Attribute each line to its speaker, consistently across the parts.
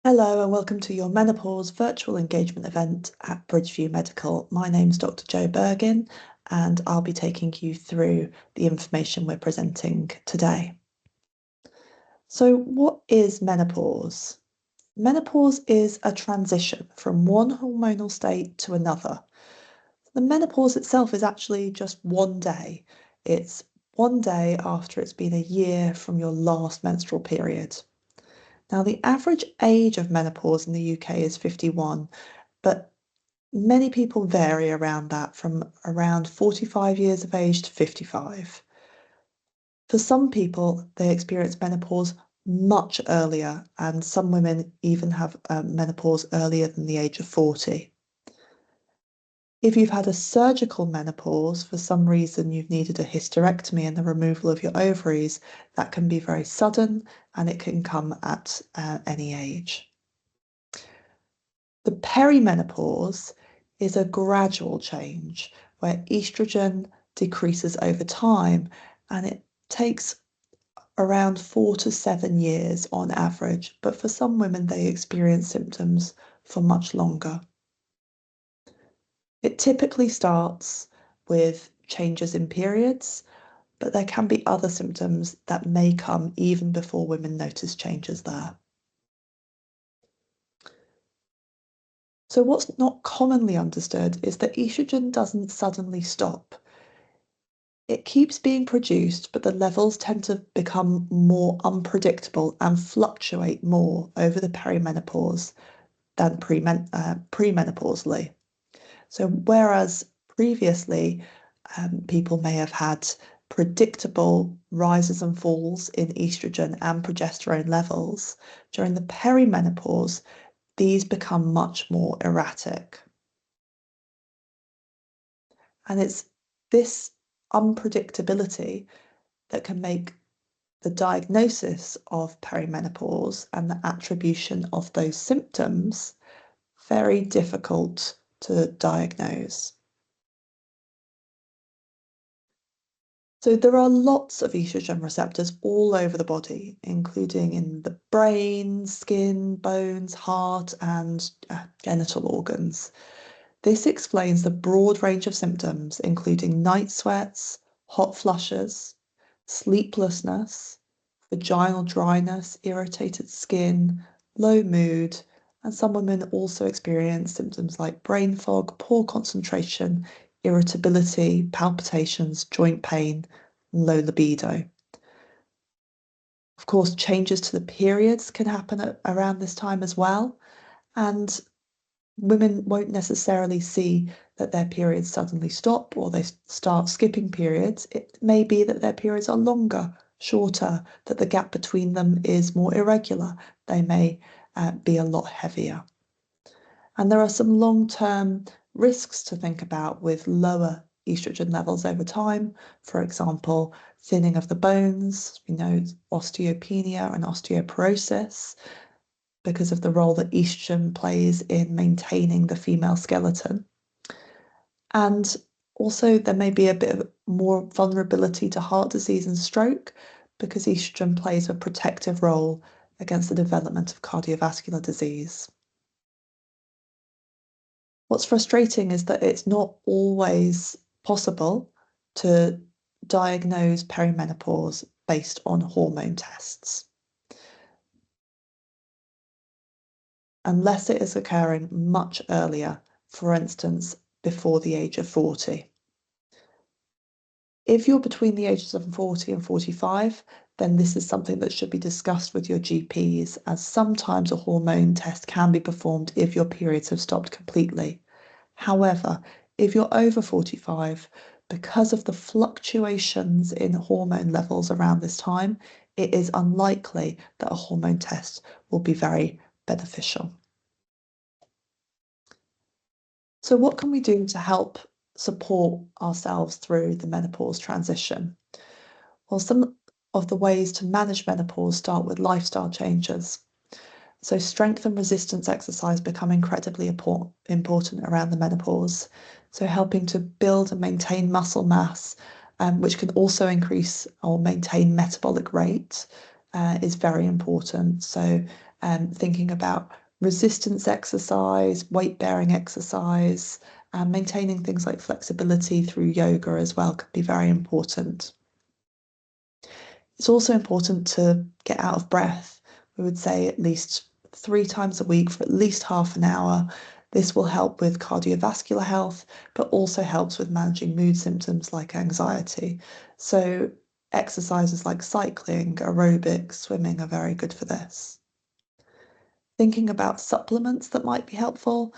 Speaker 1: Hello and welcome to your Menopause Virtual Engagement Event at Bridgeview Medical. My name's Dr Jo Burgin and I'll be taking you through the information we're presenting today. So what is menopause? Menopause is a transition from one hormonal state to another. The menopause itself is actually just one day. It's one day after it's been a year from your last menstrual period. Now, the average age of menopause in the UK is 51, but many people vary around that from around 45 years of age to 55. For some people, they experience menopause much earlier, and some women even have menopause earlier than the age of 40. If you've had a surgical menopause, for some reason you've needed a hysterectomy and the removal of your ovaries, that can be very sudden and it can come at any age. The perimenopause is a gradual change where estrogen decreases over time and it takes around 4 to 7 years on average, but for some women they experience symptoms for much longer. It typically starts with changes in periods, but there can be other symptoms that may come even before women notice changes there. So what's not commonly understood is that estrogen doesn't suddenly stop. It keeps being produced, but the levels tend to become more unpredictable and fluctuate more over the perimenopause than premenopausally. So whereas previously people may have had predictable rises and falls in estrogen and progesterone levels, during the perimenopause, these become much more erratic. And it's this unpredictability that can make the diagnosis of perimenopause and the attribution of those symptoms very difficult to diagnose. So there are lots of estrogen receptors all over the body, including in the brain, skin, bones, heart, and genital organs. This explains the broad range of symptoms, including night sweats, hot flushes, sleeplessness, vaginal dryness, irritated skin, low mood, and some women also experience symptoms like brain fog, poor concentration, irritability, palpitations, joint pain, and low libido. Of course, changes to the periods can happen around this time as well, and women won't necessarily see that their periods suddenly stop or they start skipping periods. It may be that their periods are longer, shorter, that the gap between them is more irregular. They may be a lot heavier. And there are some long-term risks to think about with lower estrogen levels over time. For example, thinning of the bones, osteopenia and osteoporosis, because of the role that estrogen plays in maintaining the female skeleton. And also there may be a bit of more vulnerability to heart disease and stroke because estrogen plays a protective role against the development of cardiovascular disease. What's frustrating is that it's not always possible to diagnose perimenopause based on hormone tests, unless it is occurring much earlier, for instance, before the age of 40. If you're between the ages of 40 and 45, then this is something that should be discussed with your GPs, as sometimes a hormone test can be performed if your periods have stopped completely. However, if you're over 45, because of the fluctuations in hormone levels around this time, it is unlikely that a hormone test will be very beneficial. So what can we do to help support ourselves through the menopause transition? Well, some of the ways to manage menopause start with lifestyle changes. So strength and resistance exercise become incredibly important around the menopause. So helping to build and maintain muscle mass, which can also increase or maintain metabolic rate, is very important. So thinking about resistance exercise, weight-bearing exercise, and maintaining things like flexibility through yoga as well can be very important. It's also important to get out of breath. We would say at least 3 times a week for at least half an hour. This will help with cardiovascular health, but also helps with managing mood symptoms like anxiety. So exercises like cycling, aerobics, swimming are very good for this. Thinking about supplements that might be helpful.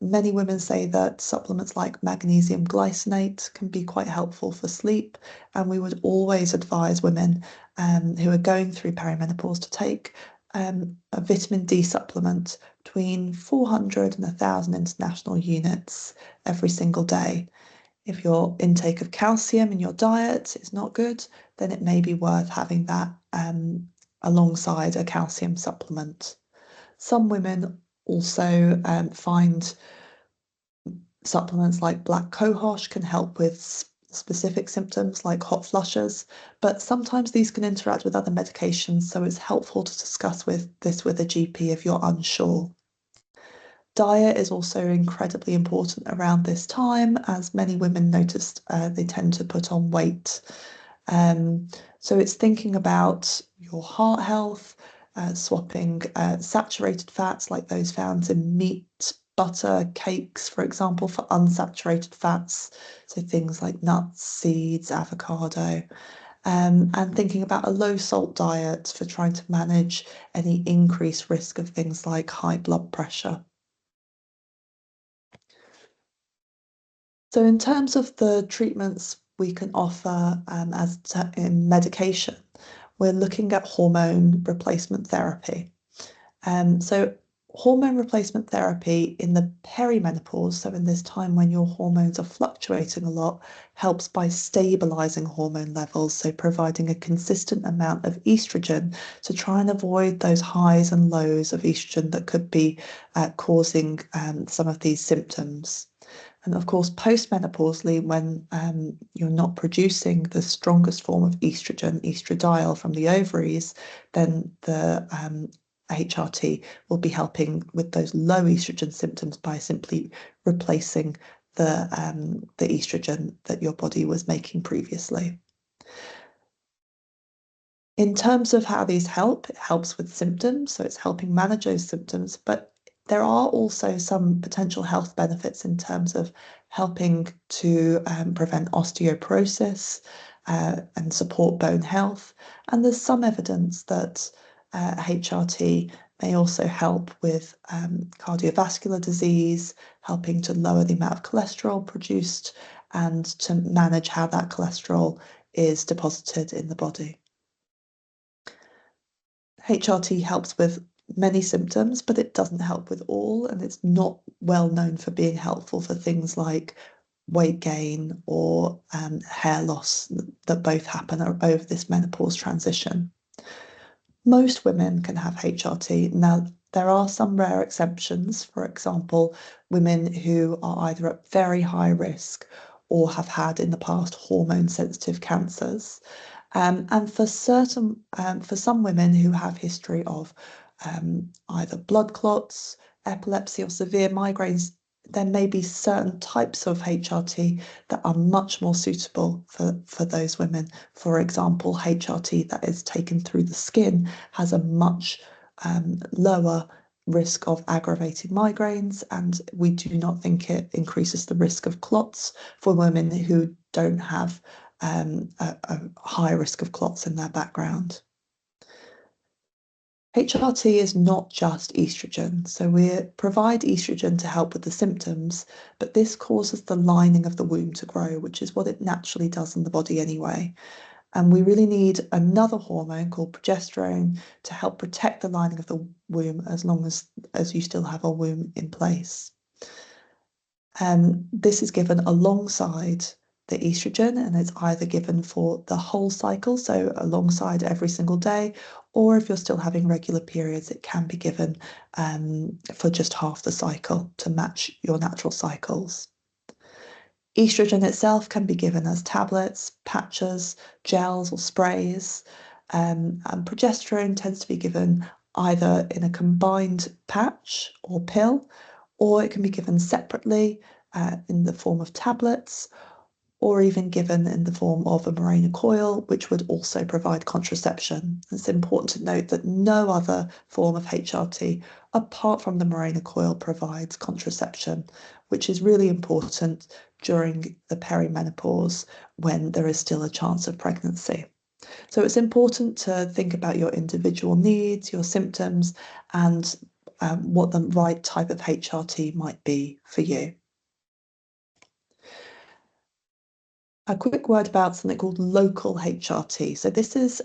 Speaker 1: Many women say that supplements like magnesium glycinate can be quite helpful for sleep, and we would always advise women who are going through perimenopause to take a vitamin D supplement between 400 and 1,000 international units every single day. If your intake of calcium in your diet is not good, then it may be worth having that alongside a calcium supplement. Some women also find supplements like black cohosh can help with specific symptoms like hot flushes, but sometimes these can interact with other medications, so it's helpful to discuss this with a GP if you're unsure. Diet is also incredibly important around this time, as many women noticed they tend to put on weight. So it's thinking about your heart health, swapping saturated fats like those found in meat, butter, cakes, for example, for unsaturated fats. So things like nuts, seeds, avocado. And thinking about a low salt diet for trying to manage any increased risk of things like high blood pressure. So in terms of the treatments we can offer in medication, we're looking at hormone replacement therapy. So hormone replacement therapy in the perimenopause, so in this time when your hormones are fluctuating a lot, helps by stabilizing hormone levels, so providing a consistent amount of estrogen to try and avoid those highs and lows of estrogen that could be causing some of these symptoms. And of course, postmenopausally, when you're not producing the strongest form of estrogen, estradiol, from the ovaries, then the HRT will be helping with those low estrogen symptoms by simply replacing the estrogen that your body was making previously. In terms of how these help, it helps with symptoms, so it's helping manage those symptoms, but there are also some potential health benefits in terms of helping to prevent osteoporosis and support bone health. And there's some evidence that HRT may also help with cardiovascular disease, helping to lower the amount of cholesterol produced and to manage how that cholesterol is deposited in the body. HRT helps with many symptoms, but it doesn't help with all, and it's not well known for being helpful for things like weight gain or hair loss that both happen over this menopause transition. Most women can have HRT. Now, there are some rare exceptions, for example, women who are either at very high risk or have had in the past hormone-sensitive cancers. And for some women who have history of either blood clots, epilepsy, or severe migraines, there may be certain types of HRT that are much more suitable for those women. For example, HRT that is taken through the skin has a much lower risk of aggravated migraines, and we do not think it increases the risk of clots for women who don't have a high risk of clots in their background. HRT is not just estrogen, so we provide estrogen to help with the symptoms, but this causes the lining of the womb to grow, which is what it naturally does in the body anyway. And we really need another hormone called progesterone to help protect the lining of the womb as long as you still have a womb in place. This is given alongside the estrogen, and it's either given for the whole cycle, so alongside every single day, or if you're still having regular periods, it can be given for just half the cycle to match your natural cycles. Estrogen itself can be given as tablets, patches, gels, or sprays. And progesterone tends to be given either in a combined patch or pill, or it can be given separately in the form of tablets, or even given in the form of a Mirena coil, which would also provide contraception. It's important to note that no other form of HRT, apart from the Mirena coil, provides contraception, which is really important during the perimenopause when there is still a chance of pregnancy. So it's important to think about your individual needs, your symptoms, and what the right type of HRT might be for you. A quick word about something called local HRT. So this is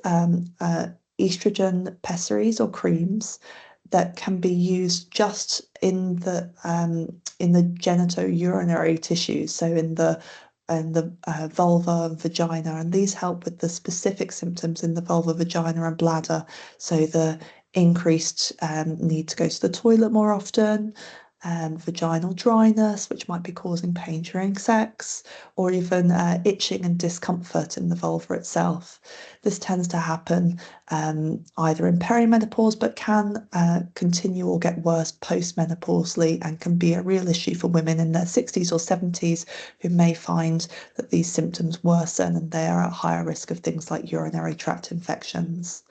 Speaker 1: estrogen pessaries or creams that can be used just in the genitourinary tissues, so in the vulva and vagina, and these help with the specific symptoms in the vulva, vagina, and bladder. So the increased need to go to the toilet more often, vaginal dryness, which might be causing pain during sex, or even itching and discomfort in the vulva itself. This tends to happen either in perimenopause, but can continue or get worse postmenopausally, and can be a real issue for women in their 60s or 70s who may find that these symptoms worsen and they are at higher risk of things like urinary tract infections.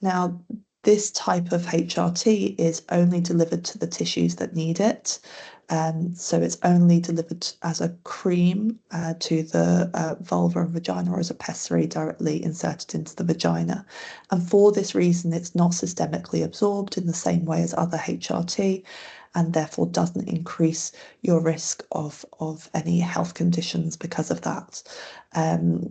Speaker 1: Now, this type of HRT is only delivered to the tissues that need it. So it's only delivered as a cream to the vulva and vagina, or as a pessary directly inserted into the vagina. And for this reason, it's not systemically absorbed in the same way as other HRT, and therefore doesn't increase your risk of any health conditions because of that.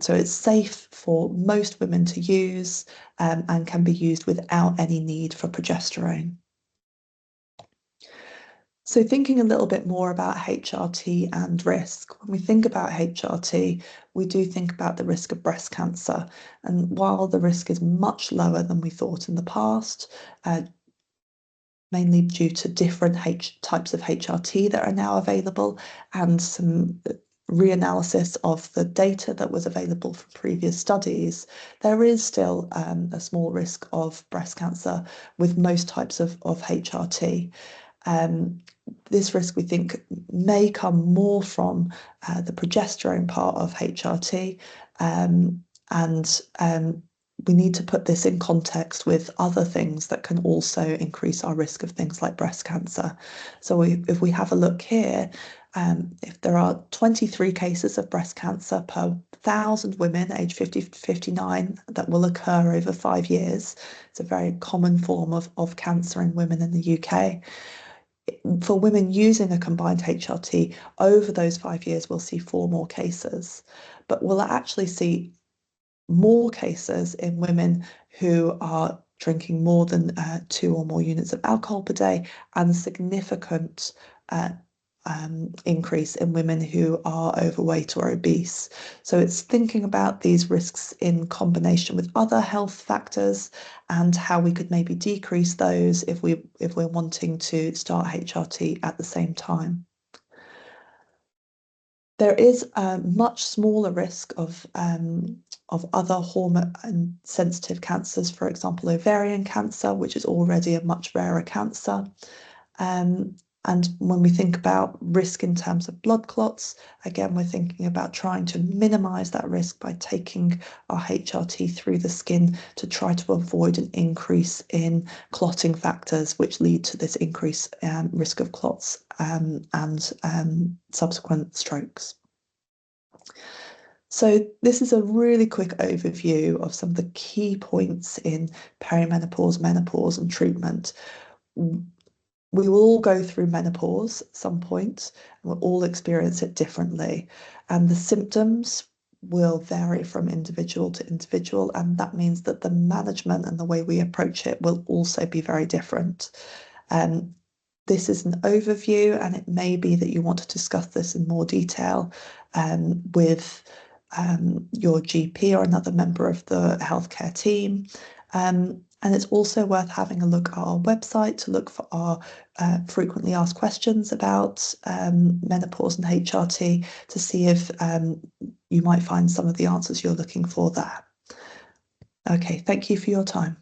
Speaker 1: So it's safe for most women to use and can be used without any need for progesterone. So thinking a little bit more about HRT and risk, when we think about HRT, we do think about the risk of breast cancer. And while the risk is much lower than we thought in the past, mainly due to different types of HRT that are now available and some reanalysis of the data that was available from previous studies, there is still a small risk of breast cancer with most types of HRT. This risk, we think, may come more from the progesterone part of HRT, and we need to put this in context with other things that can also increase our risk of things like breast cancer. So if we have a look here, if there are 23 cases of breast cancer per 1,000 women aged 50 to 59 that will occur over 5 years, it's a very common form of cancer in women in the UK. For women using a combined HRT, over those 5 years, we'll see 4 more cases. But we'll actually see more cases in women who are drinking more than 2 or more units of alcohol per day, and significant increase in women who are overweight or obese. So it's thinking about these risks in combination with other health factors and how we could maybe decrease those if we're wanting to start HRT at the same time. There is a much smaller risk of other hormone sensitive cancers, for example, ovarian cancer, which is already a much rarer cancer. And when we think about risk in terms of blood clots, again, we're thinking about trying to minimize that risk by taking our HRT through the skin to try to avoid an increase in clotting factors, which lead to this increased risk of clots and subsequent strokes. So this is a really quick overview of some of the key points in perimenopause, menopause, and treatment. We will all go through menopause at some point, and we'll all experience it differently. And the symptoms will vary from individual to individual, and that means that the management and the way we approach it will also be very different. This is an overview, and it may be that you want to discuss this in more detail with your GP or another member of the healthcare team. And it's also worth having a look at our website to look for our frequently asked questions about menopause and HRT to see if you might find some of the answers you're looking for there. Okay, thank you for your time.